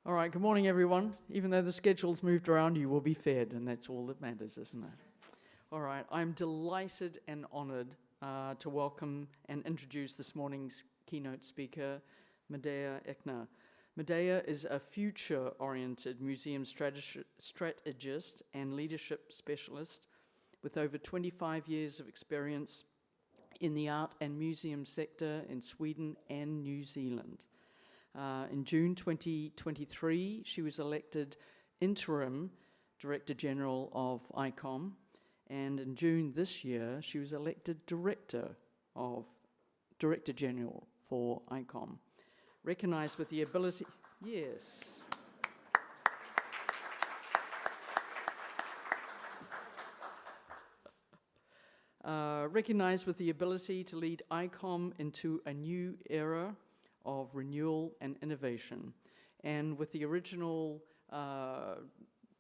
All right, good morning, everyone. Even though the schedule's moved around, you will be fed, and that's all that matters, isn't it? All right, I'm delighted and honored to welcome and introduce this morning's keynote speaker, Medea Ekner. Medea is a future-oriented museum strategist and leadership specialist with over 25 years of experience in the art and museum sector in Sweden and New Zealand. In June 2023, she was elected interim Director General of ICOM, and in June this year, she was elected Director General for ICOM. Recognized with the ability, yes. Recognized with the ability to lead ICOM into a new era of renewal and innovation. And with the original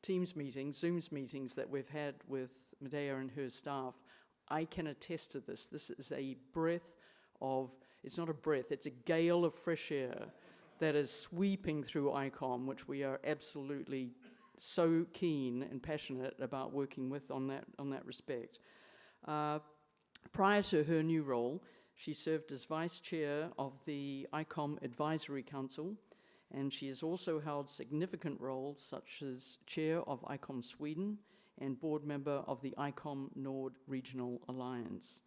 Teams meetings, Zooms meetings that we've had with Medea and her staff, I can attest to this. This is a breath of, it's not a breath, it's a gale of fresh air that is sweeping through ICOM, which we are absolutely so keen and passionate about working with on that respect. Prior to her new role, she served as Vice Chair of the ICOM Advisory Council, and she has also held significant roles such as Chair of ICOM Sweden and Board Member of the ICOM Nord Regional Alliance.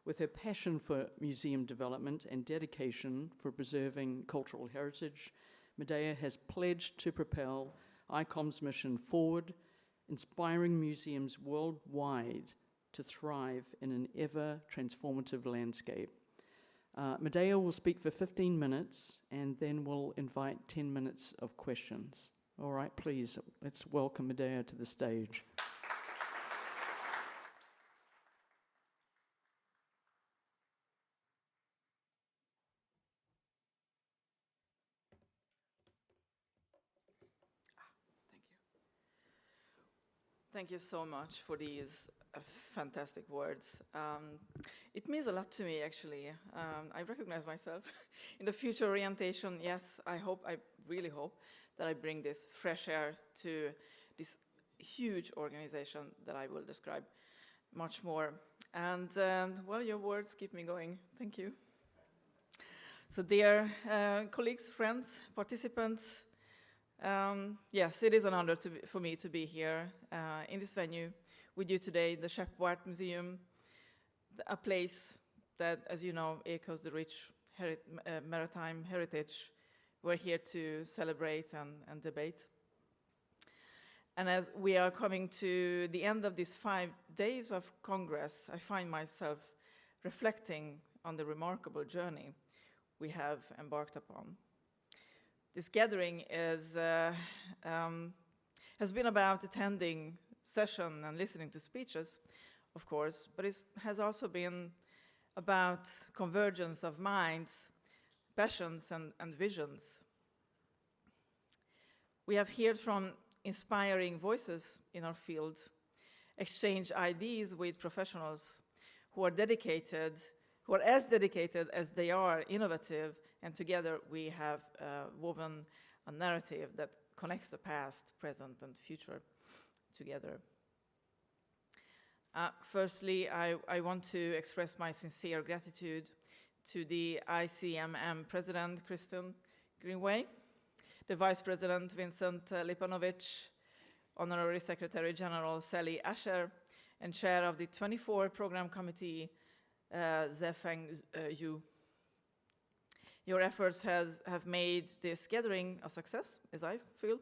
With her passion for museum development and dedication for preserving cultural heritage, Medea has pledged to propel ICOM's mission forward, inspiring museums worldwide to thrive in an ever-transformative landscape. Medea will speak for 15 minutes, and then we'll invite 10 minutes of questions. All right, please, let's welcome Medea to the stage. Thank you. Thank you so much for these fantastic words. It means a lot to me, actually. I recognize myself in the future orientation. Yes, I really hope that I bring this fresh air to this huge organization that I will describe much more. And, well, your words keep me going. Thank you. So, dear colleagues, friends, participants, yes, it is an honor for me to be here in this venue with you today, the Scheepvaartmuseum, a place that, as you know, echoes the rich maritime heritage. We're here to celebrate and debate. And as we are coming to the end of these 5 days of Congress, I find myself reflecting on the remarkable journey we have embarked upon. This gathering has been about attending session and listening to speeches, of course, but it has also been about convergence of minds, passions, and visions. We have heard from inspiring voices in our field, exchanged ideas with professionals who are as dedicated as they are innovative, and together we have woven a narrative that connects the past, present, and future together. Firstly, I want to express my sincere gratitude to the ICMM President, Kristen Greenway, the Vice President, Vincent Lipanovic, Honorary Secretary General Sally Asher, and Chair of the 24 Program Committee, Zefeng Yu. Your efforts have made this gathering a success, as I feel,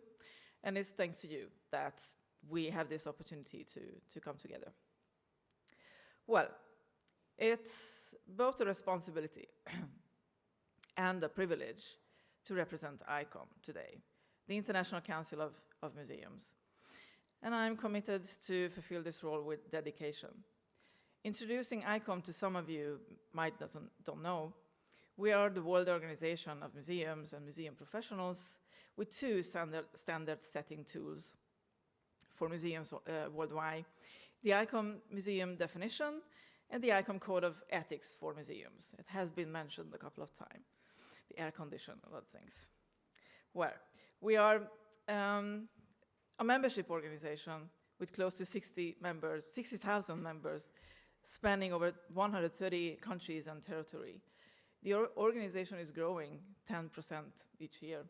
and it's thanks to you that we have this opportunity to come together. Well, it's both a responsibility and a privilege to represent ICOM today, the International Council of Museums. And I'm committed to fulfill this role with dedication. Introducing ICOM to some of you don't know, we are the world organization of museums and museum professionals with 2 standard-setting tools for museums worldwide, the ICOM Museum Definition and the ICOM Code of Ethics for Museums. It has been mentioned a couple of times, the air condition, a lot of things. Well, We are a membership organization with close to 60,000 members, spanning over 130 countries and territory. The organization is growing 10% each year.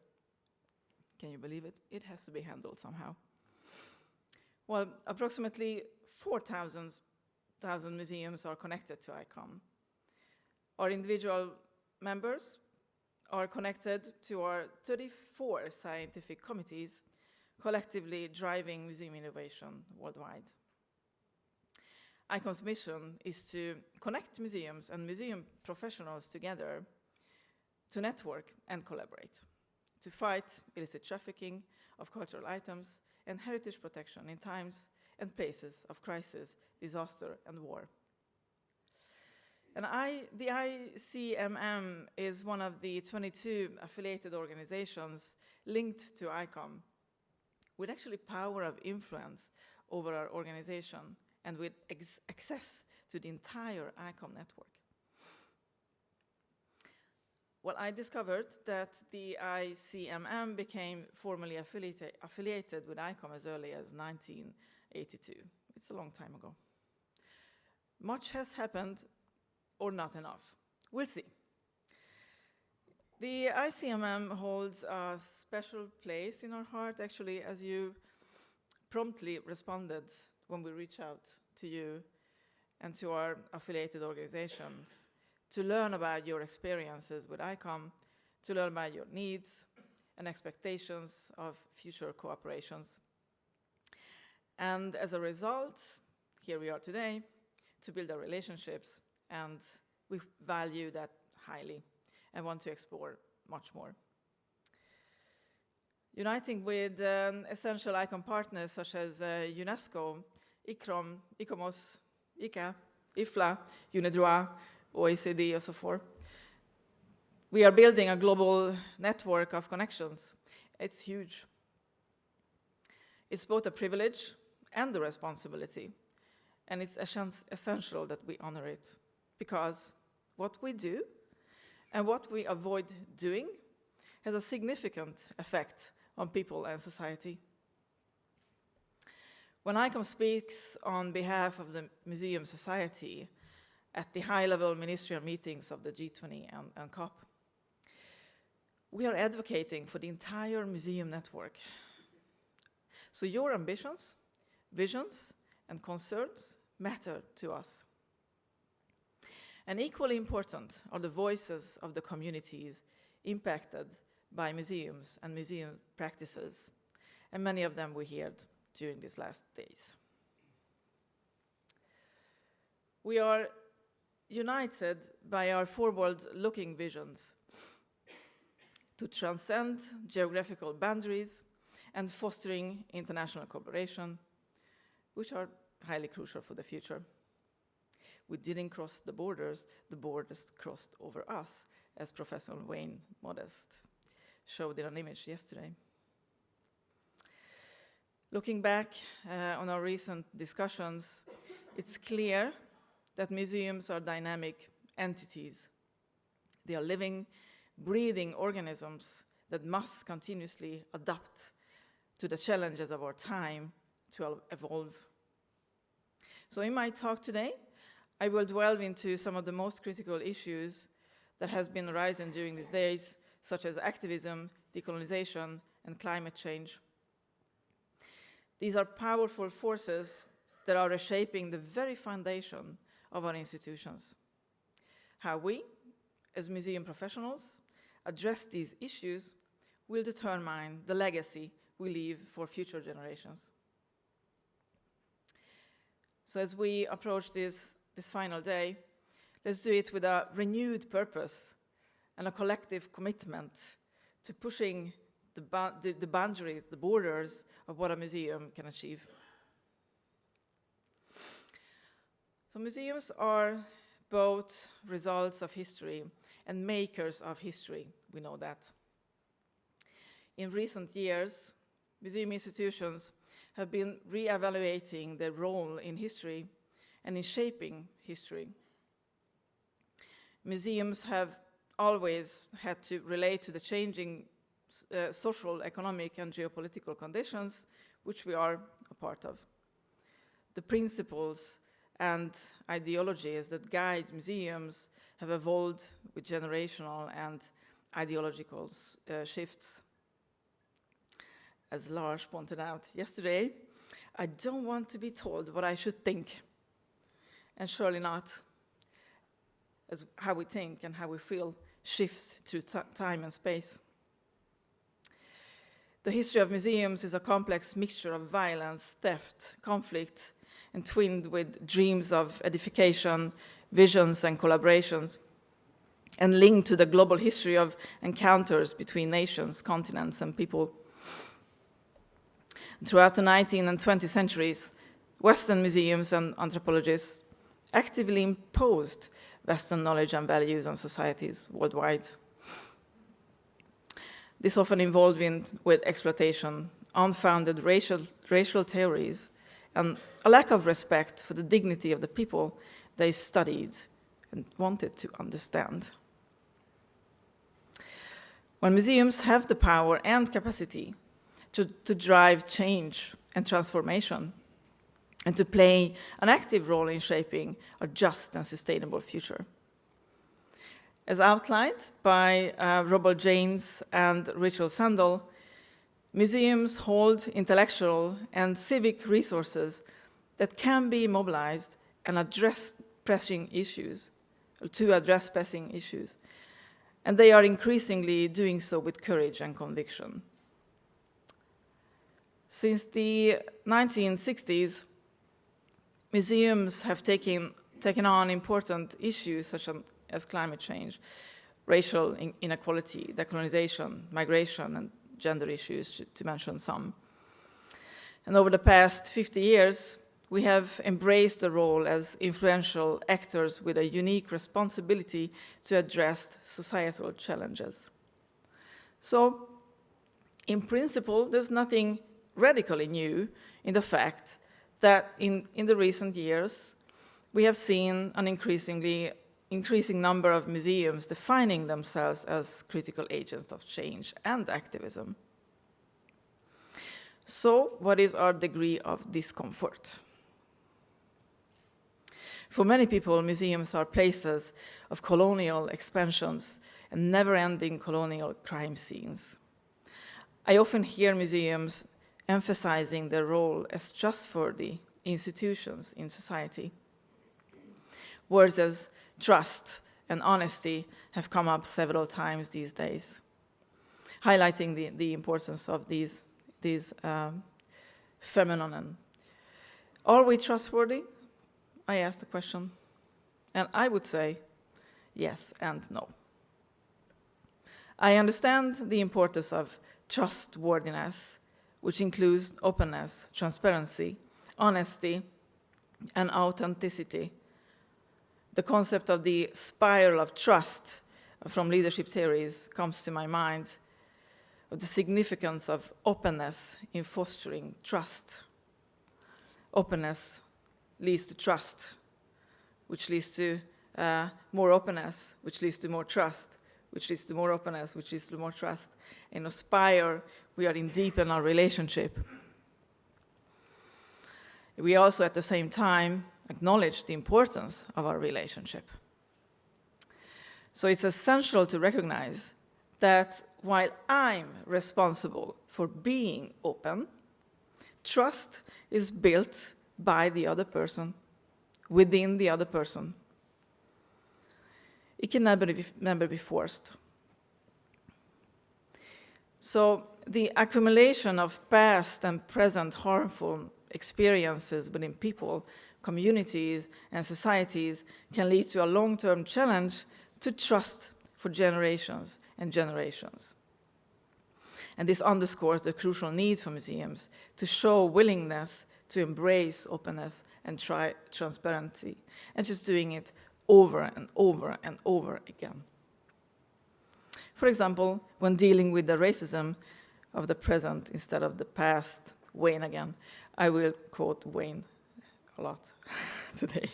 Can you believe it? It has to be handled somehow. Well, approximately 4,000 museums are connected to ICOM. Our individual members are connected to our 34 scientific committees, collectively driving museum innovation worldwide. ICOM's mission is to connect museums and museum professionals together to network and collaborate, to fight illicit trafficking of cultural items and heritage protection in times and places of crisis, disaster, and war. And the ICMM is one of the 22 affiliated organizations linked to ICOM, with actually power of influence over our organization and with access to the entire ICOM network. Well, I discovered that the ICMM became formally affiliated with ICOM as early as 1982. It's a long time ago. Much has happened, or not enough. We'll see. The ICMM holds a special place in our heart, actually, as you promptly responded when we reached out to you and to our affiliated organizations to learn about your experiences with ICOM, to learn about your needs and expectations of future cooperations. And as a result, here we are today to build our relationships, and we value that highly and want to explore much more. Uniting with essential ICOM partners such as UNESCO, ICOM, ICOMOS, ICA, IFLA, UNIDROIT, OECD, and so forth, we are building a global network of connections. It's huge. It's both a privilege and a responsibility, and it's essential that we honor it, because what we do and what we avoid doing has a significant effect on people and society. When ICOM speaks on behalf of the Museum Society at the high-level ministerial meetings of the G20 and COP, we are advocating for the entire museum network. So your ambitions, visions, and concerns matter to us. And equally important are the voices of the communities impacted by museums and museum practices, and many of them we heard during these last days. We are united by our forward-looking visions to transcend geographical boundaries and fostering international cooperation, which are highly crucial for the future. We didn't cross the borders crossed over us, as Professor Wayne Modest showed in an image yesterday. Looking back on our recent discussions, it's clear that museums are dynamic entities. They are living, breathing organisms that must continuously adapt to the challenges of our time to evolve. So in my talk today, I will delve into some of the most critical issues that has been arising during these days, such as activism, decolonization, and climate change. These are powerful forces that are reshaping the very foundation of our institutions. How we, as museum professionals, address these issues will determine the legacy we leave for future generations. So as we approach this final day, let's do it with a renewed purpose and a collective commitment to pushing the boundaries, the borders of what a museum can achieve. So museums are both results of history and makers of history, we know that. In recent years, museum institutions have been re-evaluating their role in history and in shaping history. Museums have always had to relate to the changing social, economic, and geopolitical conditions which we are a part of. The principles and ideologies that guide museums have evolved with generational and ideological shifts. As Lars pointed out yesterday, I don't want to be told what I should think, and surely not as how we think and how we feel shifts through time and space. The history of museums is a complex mixture of violence, theft, conflict, entwined with dreams of edification, visions, and collaborations, and linked to the global history of encounters between nations, continents, and people. Throughout the 19th and 20th centuries, Western museums and anthropologists actively imposed Western knowledge and values on societies worldwide. This often involved with exploitation, unfounded racial theories, and a lack of respect for the dignity of the people they studied and wanted to understand. When museums have the power and capacity to drive change and transformation, and to play an active role in shaping a just and sustainable future. As outlined by Robert Janes and Rachel Sandel, museums hold intellectual and civic resources that can be mobilized and to address pressing issues. And they are increasingly doing so with courage and conviction. Since the 1960s, museums have taken on important issues such as climate change, racial inequality, decolonization, migration, and gender issues, to mention some. And over the past 50 years, we have embraced the role as influential actors with a unique responsibility to address societal challenges. So, in principle, there's nothing radically new in the fact that in the recent years, we have seen an increasing number of museums defining themselves as critical agents of change and activism. So, what is our degree of discomfort? For many people, museums are places of colonial expansions and never-ending colonial crime scenes. I often hear museums emphasizing their role as trustworthy institutions in society. Words as trust and honesty have come up several times these days, highlighting the importance of these phenomenon. Are we trustworthy? I ask the question, and I would say yes and no. I understand the importance of trustworthiness, which includes openness, transparency, honesty, and authenticity. The concept of the spiral of trust from leadership theories comes to my mind, of the significance of openness in fostering trust. Openness leads to trust, which leads to more openness, which leads to more trust, which leads to more openness, which leads to more trust. In a spiral, we are in deepen our relationship. We also, at the same time, acknowledge the importance of our relationship. So it's essential to recognize that while I'm responsible for being open, trust is built by the other person, within the other person. It can never be forced. So the accumulation of past and present harmful experiences within people, communities, and societies can lead to a long-term challenge to trust for generations and generations. And this underscores the crucial need for museums to show willingness to embrace openness and transparency, and just doing it over and over and over again. For example, when dealing with the racism of the present instead of the past, Wayne again. I will quote Wayne a lot today.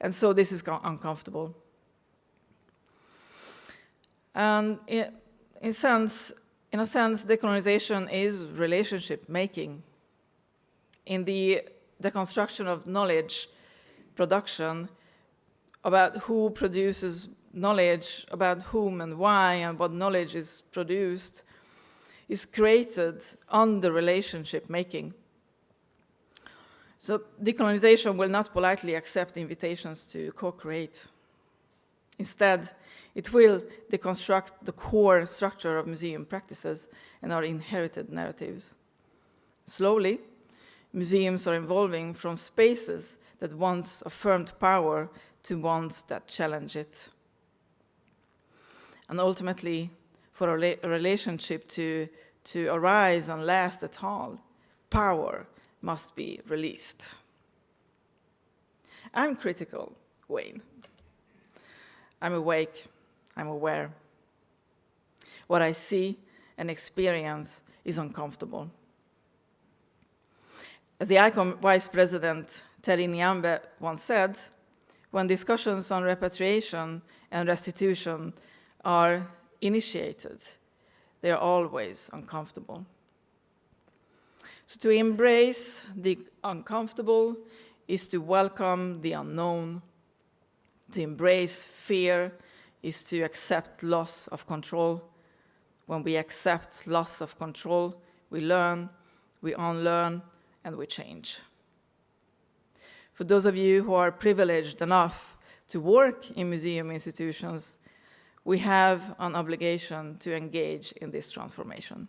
And so this is uncomfortable. And in a sense, decolonization is relationship making. In the construction of knowledge production, about who produces knowledge, about whom and why, and what knowledge is produced, is created under relationship making. So decolonization will not politely accept invitations to co-create. Instead, it will deconstruct the core structure of museum practices and our inherited narratives. Slowly, museums are evolving from spaces that once affirmed power to ones that challenge it. And ultimately, for a relationship to arise and last at all, power must be released. I'm critical, Wayne. I'm awake, I'm aware. What I see and experience is uncomfortable. As the ICOM Vice President Terry Nyambe once said, when discussions on repatriation and restitution are initiated, they are always uncomfortable. So to embrace the uncomfortable is to welcome the unknown. To embrace fear is to accept loss of control. When we accept loss of control, we learn, we unlearn, and we change. For those of you who are privileged enough to work in museum institutions, we have an obligation to engage in this transformation.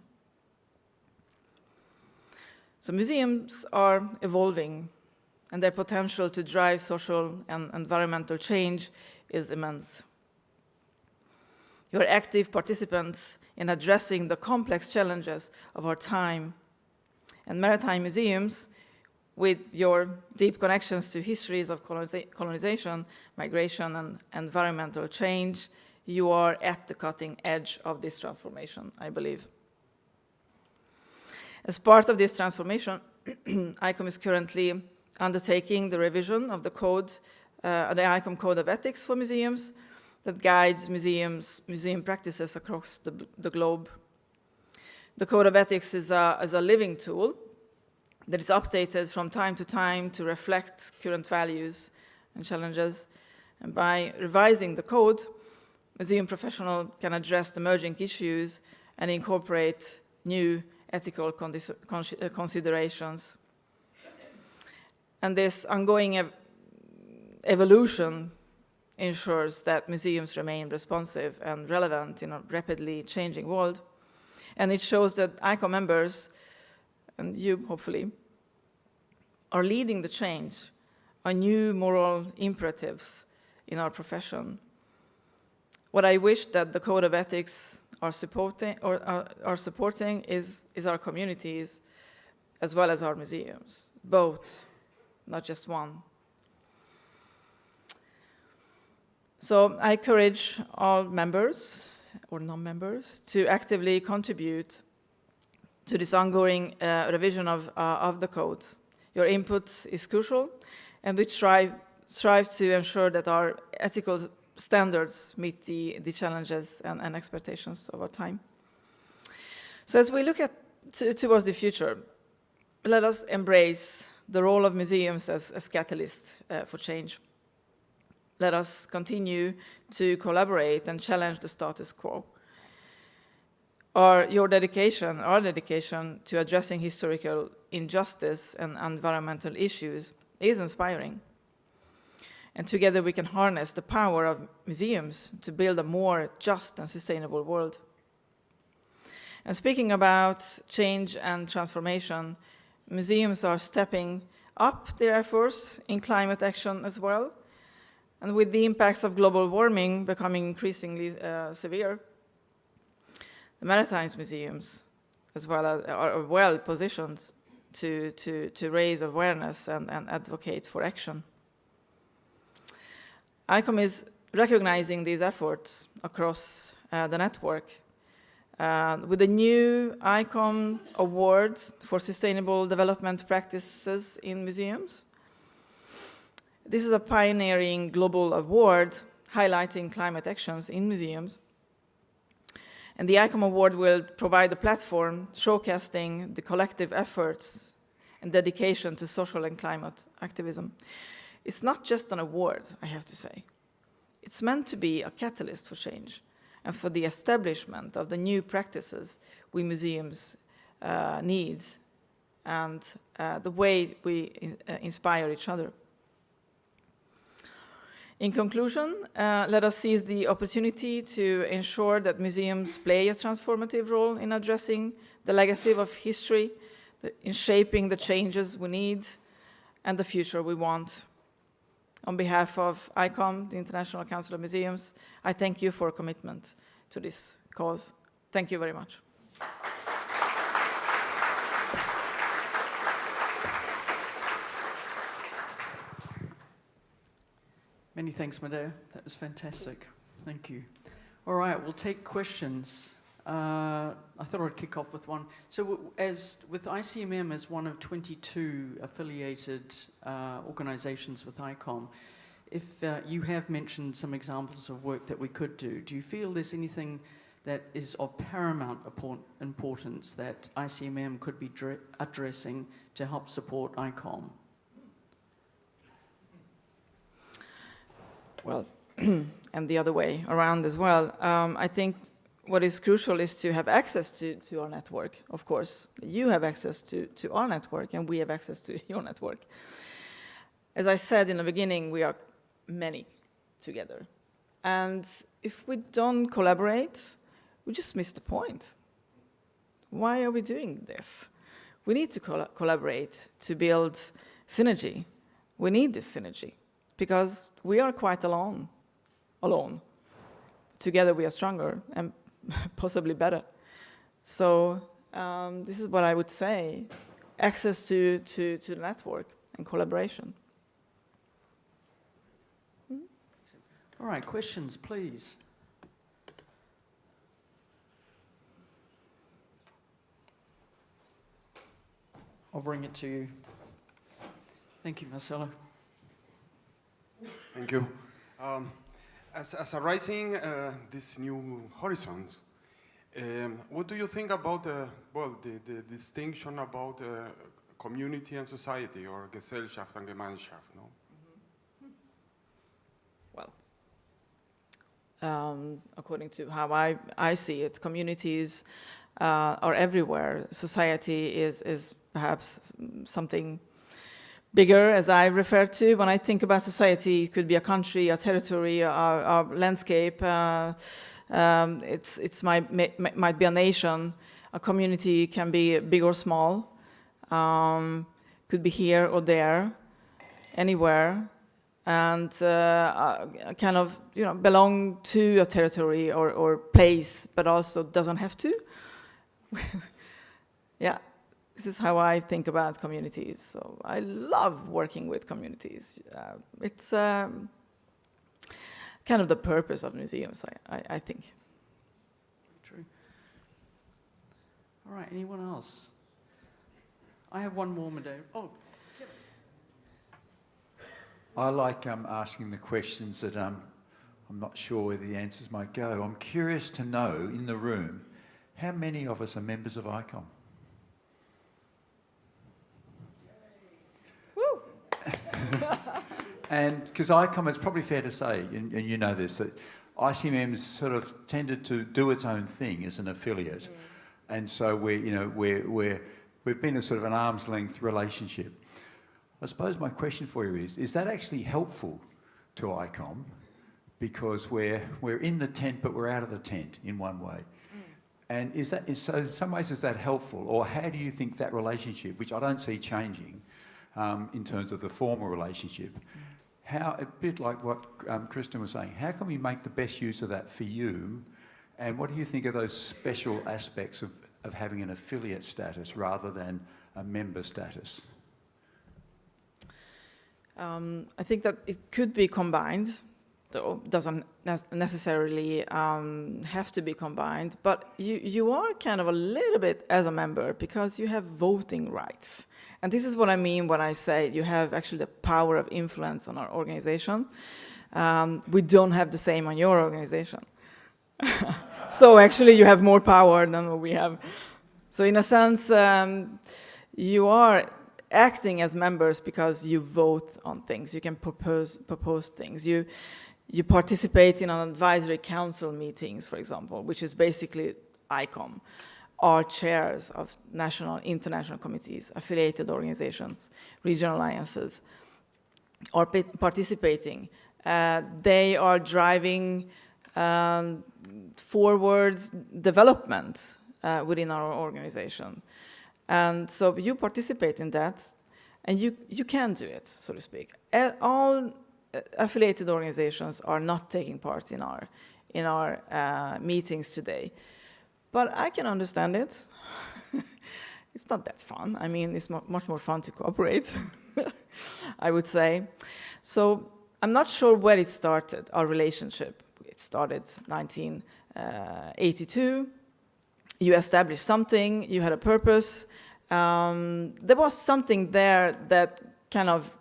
So museums are evolving, and their potential to drive social and environmental change is immense. You are active participants in addressing the complex challenges of our time. And maritime museums, with your deep connections to histories of colonization, migration, and environmental change, you are at the cutting edge of this transformation, I believe. As part of this transformation, ICOM is currently undertaking the revision of the code, the ICOM Code of Ethics for Museums, that guides museum practices across the globe. The Code of Ethics is a living tool that is updated from time to time to reflect current values and challenges. And by revising the code, museum professionals can address emerging issues and incorporate new ethical considerations. And this ongoing evolution ensures that museums remain responsive and relevant in a rapidly changing world. And it shows that ICOM members, and you hopefully, are leading the change, are new moral imperatives in our profession. What I wish that the Code of Ethics are supporting is our communities as well as our museums, both, not just one. So I encourage all members or non-members to actively contribute to this ongoing revision of the codes. Your input is crucial, and we strive to ensure that our ethical standards meet the challenges and expectations of our time. So as we look towards the future, let us embrace the role of museums as catalysts for change. Let us continue to collaborate and challenge the status quo. Our dedication to addressing historical injustice and environmental issues is inspiring. And together we can harness the power of museums to build a more just and sustainable world. And speaking about change and transformation, museums are stepping up their efforts in climate action as well. And with the impacts of global warming becoming increasingly severe, the Maritime museums as well are well positioned to raise awareness and advocate for action. ICOM is recognizing these efforts across the network with the new ICOM Award for Sustainable Development Practices in Museums. This is a pioneering global award highlighting climate actions in museums. And the ICOM Award will provide a platform showcasing the collective efforts and dedication to social and climate activism. It's not just an award, I have to say. It's meant to be a catalyst for change and for the establishment of the new practices we museums need and the way we inspire each other. In conclusion, let us seize the opportunity to ensure that museums play a transformative role in addressing the legacy of history, in shaping the changes we need and the future we want. On behalf of ICOM, the International Council of Museums, I thank you for your commitment to this cause. Thank you very much. Many thanks, Medea. That was fantastic. Thank you. All right, we'll take questions. I thought I'd kick off with one. So as with ICMM as one of 22 affiliated organizations with ICOM, if you have mentioned some examples of work that we could do you feel there's anything that is of paramount importance that ICMM could be addressing to help support ICOM? Well, and the other way around as well. I think what is crucial is to have access to our network, of course. You have access to our network, and we have access to your network. As I said in the beginning, we are many together. And if we don't collaborate, we just miss the point. Why are we doing this? We need to collaborate to build synergy. We need this synergy because we are quite alone. Together we are stronger and possibly better. So this is what I would say, access to the network and collaboration. All right, questions, please. I'll bring it to you. Thank you, Marcelo. Thank you. As arising these new horizons, what do you think about the distinction about community and society, or Gesellschaft and Gemeinschaft? No? Well, according to how I see it, communities are everywhere. Society is perhaps something bigger, as I refer to. When I think about society, it could be a country, a territory, a landscape. Might be a nation. A community can be big or small. Could be here or there, anywhere, and kind of belong to a territory or place, but also doesn't have to. Yeah. This is how I think about communities. So I love working with communities. It's kind of the purpose of museums, I think. True. All right, anyone else? I have one more, Medea. Oh, Kevin. I like asking the questions that I'm not sure where the answers might go. I'm curious to know, in the room, how many of us are members of ICOM? And because ICOM, it's probably fair to say, and you know this, that ICMM's sort of tended to do its own thing as an affiliate, and so we've been a sort of an arm's length relationship. I suppose my question for you is that actually helpful to ICOM, because we're in the tent but we're out of the tent in one way? And so in some ways is that helpful, or how do you think that relationship, which I don't see changing in terms of the formal relationship, how, a bit like what Kristen was saying, how can we make the best use of that for you, and what do you think of those special aspects of having an affiliate status rather than a member status? I think that it could be combined, though doesn't necessarily have to be combined, but you are kind of a little bit as a member because you have voting rights. And this is what I mean when I say you have actually the power of influence on our organization. We don't have the same on your organization. So actually you have more power than what we have. So in a sense, you are acting as members because you vote on things. You can propose things. You participate in an advisory council meetings, for example, which is basically ICOM, are chairs of national, international committees, affiliated organizations, regional alliances, are participating. They are driving forward development within our organization. And so you participate in that, and you can do it, so to speak. All affiliated organizations are not taking part in our meetings today. But I can understand it. It's not that fun. I mean, it's much more fun to cooperate, I would say. So I'm not sure where it started, our relationship. It started 1982. You established something, you had a purpose. There was something there that kind of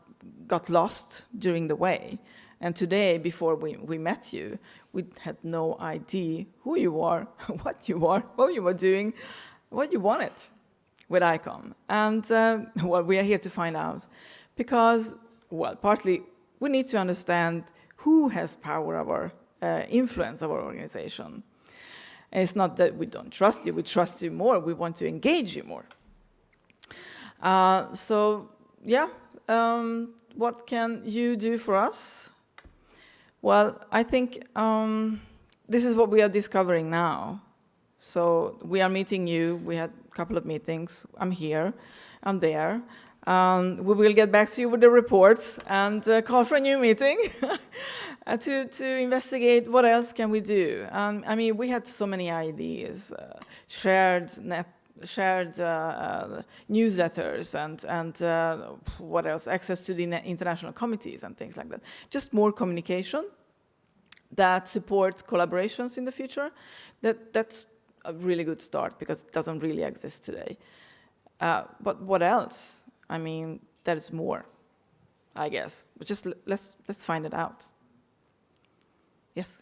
got lost during the way. And today, before we met you, we had no idea who you are, what you were doing, what you wanted with ICOM. And well, we are here to find out. Because, well, partly we need to understand who has power over influence our organization. And it's not that we don't trust you, we trust you more, we want to engage you more. So, yeah, what can you do for us? Well, I think this is what we are discovering now. So we are meeting you, we had a couple of meetings, I'm here, I'm there. We will get back to you with the reports and call for a new meeting to investigate what else can we do. I mean, we had so many ideas, shared newsletters and what else, access to the international committees and things like that. Just more communication that supports collaborations in the future. That's a really good start because it doesn't really exist today. But what else? I mean, there is more, I guess. But just let's find it out. Yes?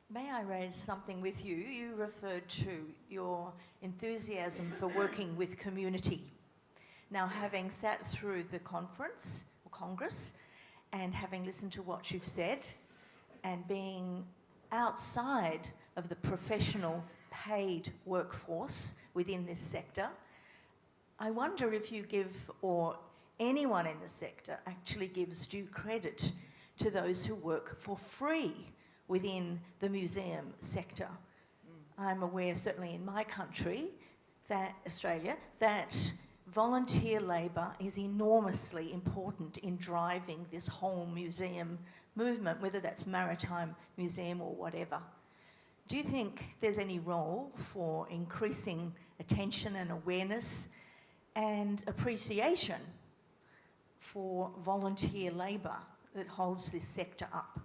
May I raise something with you? You referred to your enthusiasm for working with community. Now, having sat through the conference, or Congress, and having listened to what you've said, and being outside of the professional paid workforce within this sector, I wonder if you give, or anyone in the sector actually gives due credit to those who work for free within the museum sector. I'm aware, certainly in my country, that Australia, that volunteer labour is enormously important in driving this whole museum movement, whether that's Maritime Museum or whatever. Do you think there's any role for increasing attention and awareness and appreciation for volunteer labour that holds this sector up?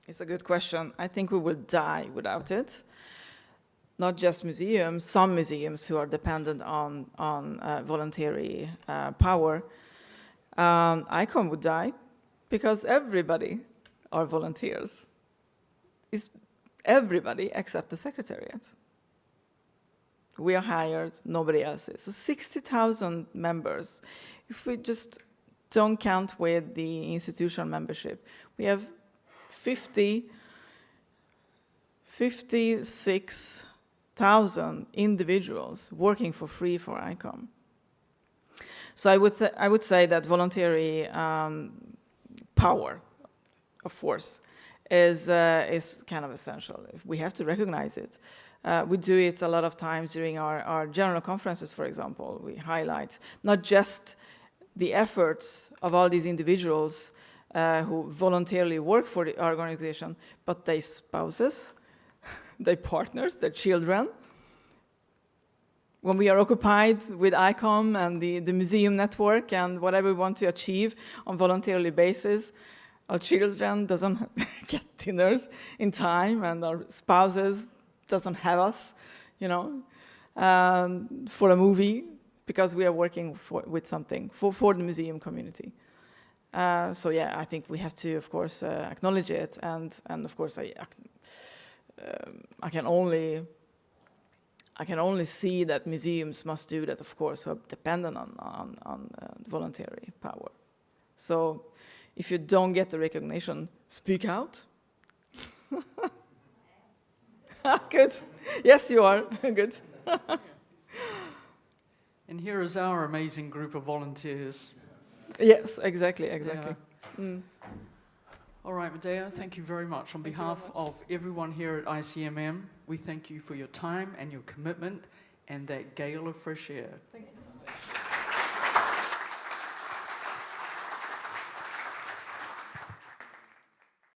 It's a good question. I think we will die without it. Not just museums, some museums who are dependent on voluntary power. ICOM would die because everybody are volunteers. It's everybody except the Secretariat. We are hired, nobody else is. So 60,000 members. If we just don't count with the institutional membership, we have 56,000 individuals working for free for ICOM. So I would say that voluntary power, of force, is kind of essential. We have to recognize it. We do it a lot of times during our general conferences, for example. We highlight not just the efforts of all these individuals who voluntarily work for our organization, but their spouses, their partners, their children. When we are occupied with ICOM and the museum network and whatever we want to achieve on voluntarily basis, our children doesn't get dinners in time, and our spouses doesn't have us, you know, for a movie, because we are working with something for the museum community. So yeah, I think we have to, of course, acknowledge it, and of course, I can only see that museums must do that, of course, who are dependent on voluntary power. So if you don't get the recognition, speak out. Good. Yes, you are. Good. And here is our amazing group of volunteers. Yes, exactly. All right, Medea, thank you very much. On behalf of everyone here at ICMM, we thank you for your time and your commitment and that gale of fresh air. Thank you.